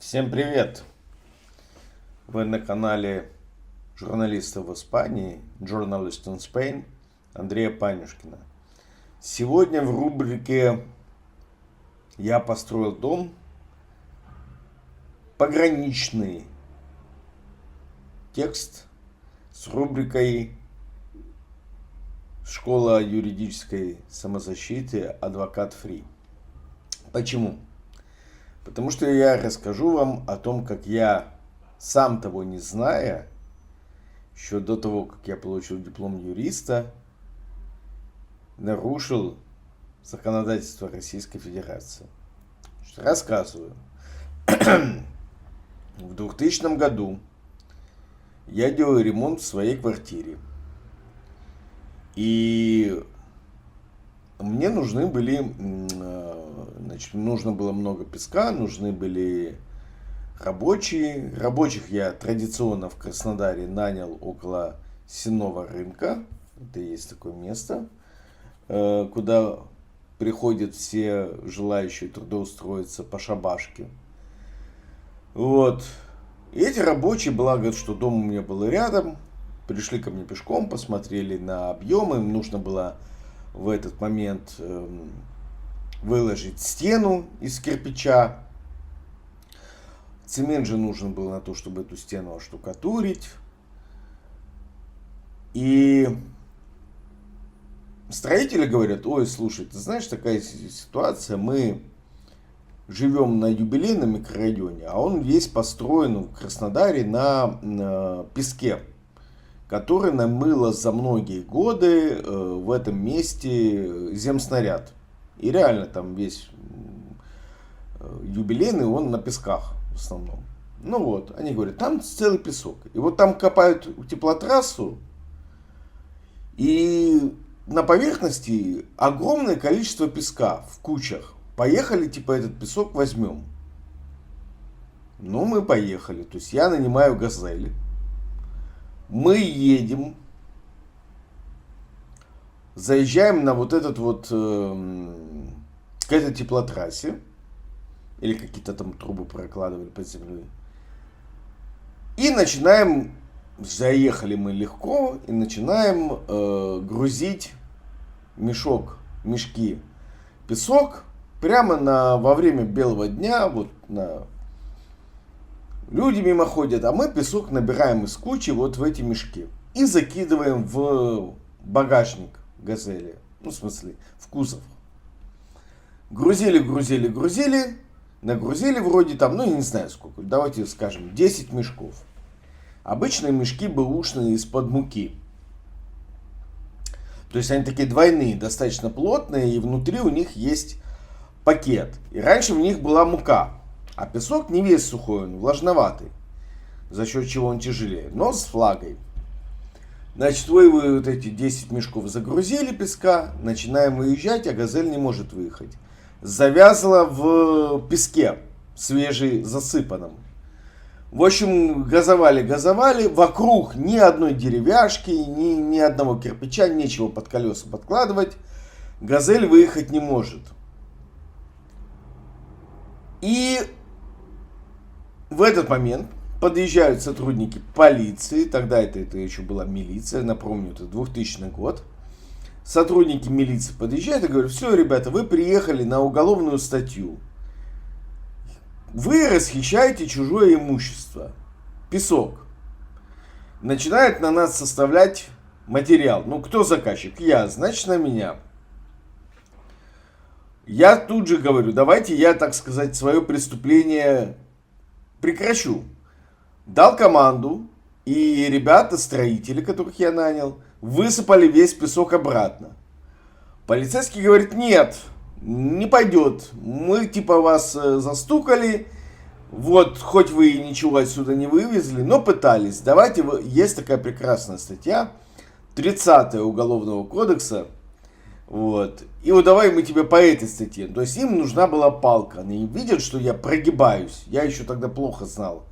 Всем привет! Вы на канале журналиста в Испании, Journalist in Spain, Андрея Панюшкина. Сегодня в рубрике «Я построил дом» пограничный текст с рубрикой «Школа юридической самозащиты. Адвокат Фри». Почему? Потому что я расскажу вам о том, как я, сам того не зная, еще до того, как я получил диплом юриста, нарушил законодательство Российской Федерации. Рассказываю. В 2000 году я делал ремонт в своей квартире. И мне нужны были, нужно было много песка, нужны были рабочие. Рабочих я традиционно в Краснодаре нанял около Сенного рынка. Это есть такое место, куда приходят все желающие трудоустроиться по шабашке. Вот. И эти рабочие, благо, что дом у меня был рядом, пришли ко мне пешком, посмотрели на объемы. Им нужно было в этот момент выложить стену из кирпича. Цемент же нужен был на то, чтобы эту стену оштукатурить. И строители говорят: ой, слушай, ты знаешь, такая ситуация, мы живем на юбилейном микрорайоне, а он весь построен в Краснодаре на песке, который намыло за многие годы в этом месте земснаряд. И реально там весь юбилейный, он на песках в основном. Ну вот, они говорят, там целый песок. И вот там копают теплотрассу, и на поверхности огромное количество песка в кучах. Поехали, типа, этот песок возьмем. Ну, мы поехали. То есть я нанимаю газели. Мы едем, заезжаем на вот этот вот, к этой теплотрассе, или какие-то там трубы прокладывали под землей, и начинаем, заехали мы легко, и начинаем грузить мешки, песок, прямо во время белого дня, вот люди мимо ходят, а мы песок набираем из кучи вот в эти мешки и закидываем в багажник газели, ну, в смысле, в кузов. Грузили, нагрузили вроде там, ну, я не знаю сколько, давайте скажем, 10 мешков. Обычные мешки бэушные из-под муки. То есть они такие двойные, достаточно плотные, и внутри у них есть пакет. И раньше в них была мука. А песок не весь сухой, он влажноватый, за счет чего он тяжелее, но с влагой. Значит, вы вот эти 10 мешков загрузили песка, начинаем выезжать, а газель не может выехать. Завязла в песке, свежий, засыпанном. В общем, газовали, вокруг ни одной деревяшки, ни одного кирпича, нечего под колеса подкладывать. Газель выехать не может. И в этот момент подъезжают сотрудники полиции, тогда это еще была милиция, напомню, это 2000 год. Сотрудники милиции подъезжают и говорят: все, ребята, вы приехали на уголовную статью. Вы расхищаете чужое имущество. Песок. Начинают на нас составлять материал. Ну, кто заказчик? Я, значит, на меня. Я тут же говорю: давайте я, так сказать, свое преступление прекращу. Дал команду, и ребята, строители, которых я нанял, высыпали весь песок обратно. Полицейский говорит: нет, не пойдет. Мы типа вас застукали, вот хоть вы и ничего отсюда не вывезли, но пытались. Давайте, есть такая прекрасная статья, 30 Уголовного кодекса. Вот. И вот давай мы тебе по этой статье. То есть им нужна была палка. Они видят, что я прогибаюсь. Я еще тогда плохо знал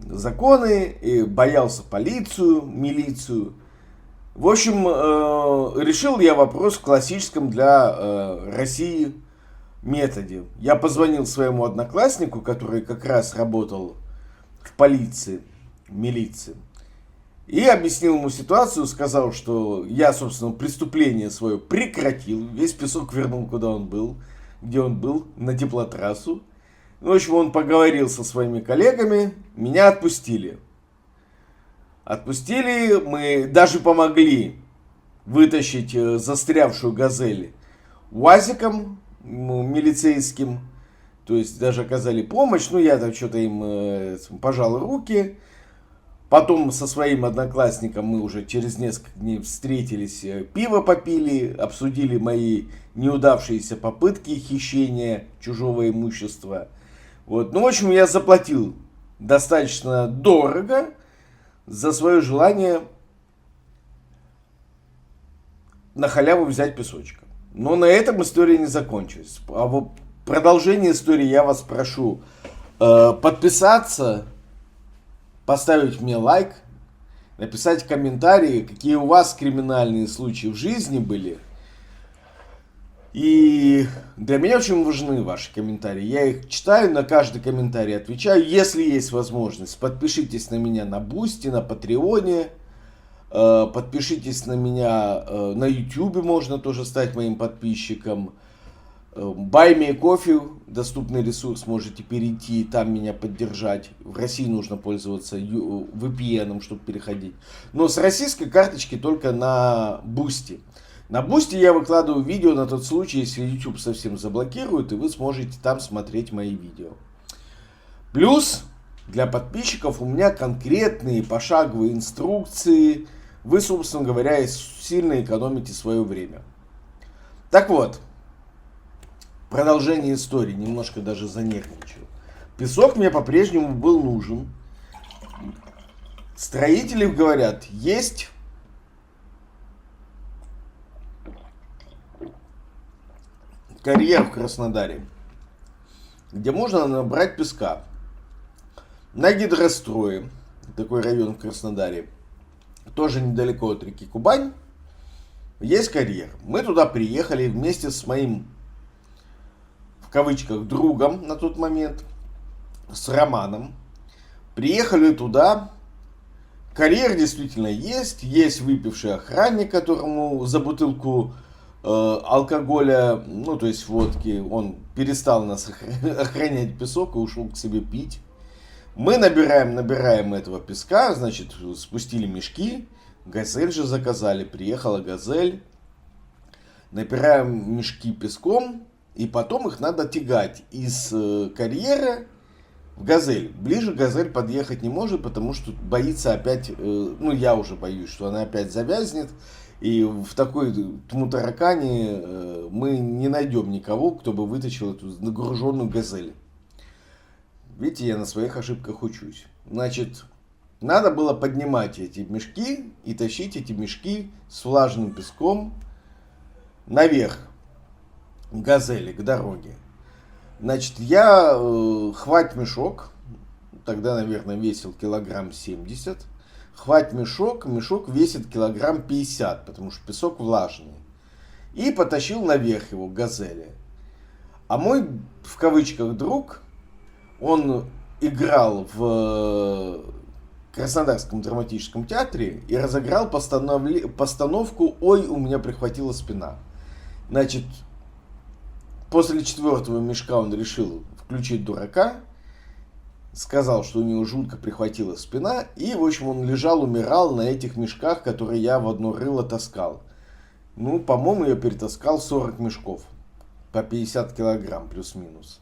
законы, и боялся полицию, милицию. В общем, решил я вопрос в классическом для России методе. Я позвонил своему однокласснику, который как раз работал в полиции, в милиции, и объяснил ему ситуацию, сказал, что я, собственно, преступление свое прекратил, весь песок вернул, куда он был, где он был, на теплотрассу. Ну, в общем, он поговорил со своими коллегами, меня отпустили. Отпустили, мы даже помогли вытащить застрявшую «Газель» УАЗиком милицейским. То есть даже оказали помощь, ну я там что-то им пожал руки. Потом со своим одноклассником мы уже через несколько дней встретились, пиво попили, обсудили мои неудавшиеся попытки хищения чужого имущества. Вот. Ну, в общем, я заплатил достаточно дорого за свое желание на халяву взять песочка. Но на этом история не закончилась. А вот продолжение истории я вас прошу подписаться, поставить мне лайк, написать комментарии, какие у вас криминальные случаи в жизни были. И для меня очень важны ваши комментарии. Я их читаю, на каждый комментарий отвечаю. Если есть возможность, подпишитесь на меня на Бусти, на Патреоне. Подпишитесь на меня на Ютубе, можно тоже стать моим подписчиком. Buy Me Coffee, доступный ресурс, можете перейти, там меня поддержать. В России нужно пользоваться VPN, чтобы переходить. Но с российской карточки только на Boosty. На Boosty я выкладываю видео на тот случай, если YouTube совсем заблокирует, и вы сможете там смотреть мои видео. Плюс для подписчиков у меня конкретные пошаговые инструкции. Вы, собственно говоря, сильно экономите свое время. Так вот. Продолжение истории, немножко даже занервничал. Песок мне по-прежнему был нужен. Строители говорят, есть карьер в Краснодаре, где можно набрать песка. На Гидрострое, такой район в Краснодаре, тоже недалеко от реки Кубань, есть карьер. Мы туда приехали вместе с моим, в кавычках, другом на тот момент, с Романом. Приехали туда. Карьер действительно есть выпивший охранник, которому за бутылку алкоголя, ну то есть водки, он перестал нас охранять песок и ушел к себе пить. Мы набираем этого песка, значит, спустили мешки, «Газель» же заказали, приехала «Газель». Набираем мешки песком, и потом их надо тягать из карьера в «Газель». Ближе «Газель» подъехать не может, потому что боится опять, ну я уже боюсь, что она опять завязнет. И в такой тму-таракане мы не найдем никого, кто бы вытащил эту нагруженную «Газель». Видите, я на своих ошибках учусь. Значит, надо было поднимать эти мешки и тащить эти мешки с влажным песком наверх к «Газели», к дороге. Значит, я хвать мешок, тогда, наверное, весил килограмм 70. Хвать мешок весит килограмм 50, потому что песок влажный. И потащил наверх его к «Газели». А мой, в кавычках, друг, он играл в Краснодарском драматическом театре и разыграл постановку «Ой, у меня прихватила спина». Значит, после 4-го мешка он решил включить дурака, сказал, что у него жутко прихватила спина, и, в общем, он лежал, умирал на этих мешках, которые я в одно рыло таскал. Ну, по-моему, я перетаскал 40 мешков, по 50 килограмм, плюс-минус.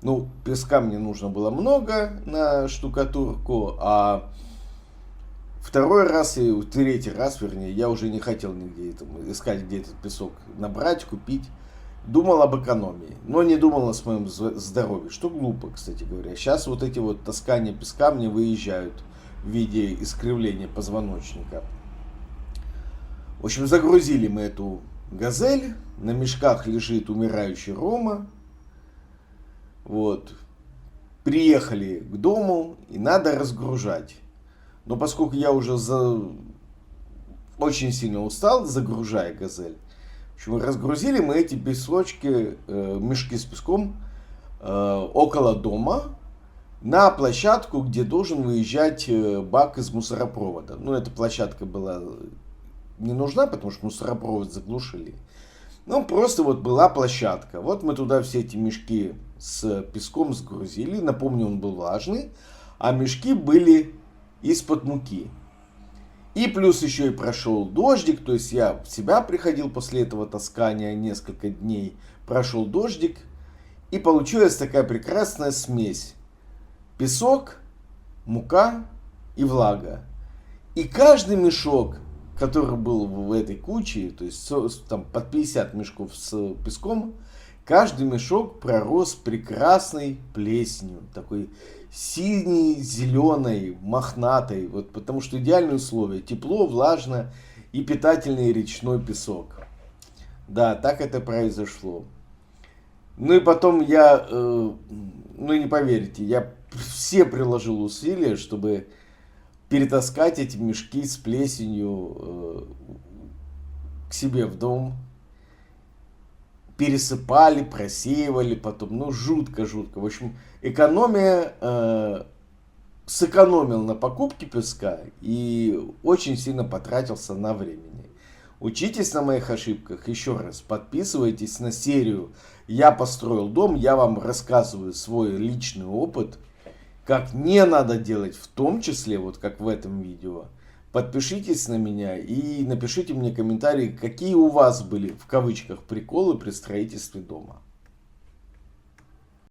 Ну, песка мне нужно было много на штукатурку, а второй раз и третий раз, вернее, я уже не хотел нигде искать, где этот песок набрать, купить. Думал об экономии, но не думал о своем здоровье, что глупо, кстати говоря. Сейчас вот эти вот таскания песка мне выезжают в виде искривления позвоночника. В общем, загрузили мы эту «Газель», на мешках лежит умирающий Рома. Вот. Приехали к дому, и надо разгружать. Но поскольку я уже очень сильно устал, загружая «Газель», В общем, разгрузили мы эти песочки, мешки с песком около дома на площадку, где должен выезжать бак из мусоропровода. Ну, эта площадка была не нужна, потому что мусоропровод заглушили. Ну, просто вот была площадка. Вот мы туда все эти мешки с песком сгрузили. Напомню, он был влажный. А мешки были из-под муки. И плюс еще и прошел дождик. То есть я в себя приходил после этого таскания несколько дней. Прошел дождик. И получилась такая прекрасная смесь. Песок, мука и влага. И каждый мешок, который был в этой куче, то есть там под 50 мешков с песком, каждый мешок пророс прекрасной плесенью, такой синей, зеленой, мохнатой, вот потому что идеальные условия, тепло, влажно и питательный речной песок. Да, так это произошло. Ну и потом я, ну не поверите, я все приложил усилия, чтобы перетаскать эти мешки с плесенью к себе в дом. Пересыпали, просеивали потом. Ну, жутко-жутко. В общем, сэкономил на покупке песка и очень сильно потратился на времени. Учитесь на моих ошибках. Еще раз, подписывайтесь на серию «Я построил дом». Я вам рассказываю свой личный опыт. Как не надо делать, в том числе, вот как в этом видео. Подпишитесь на меня и напишите мне комментарии, какие у вас были, в кавычках, приколы при строительстве дома.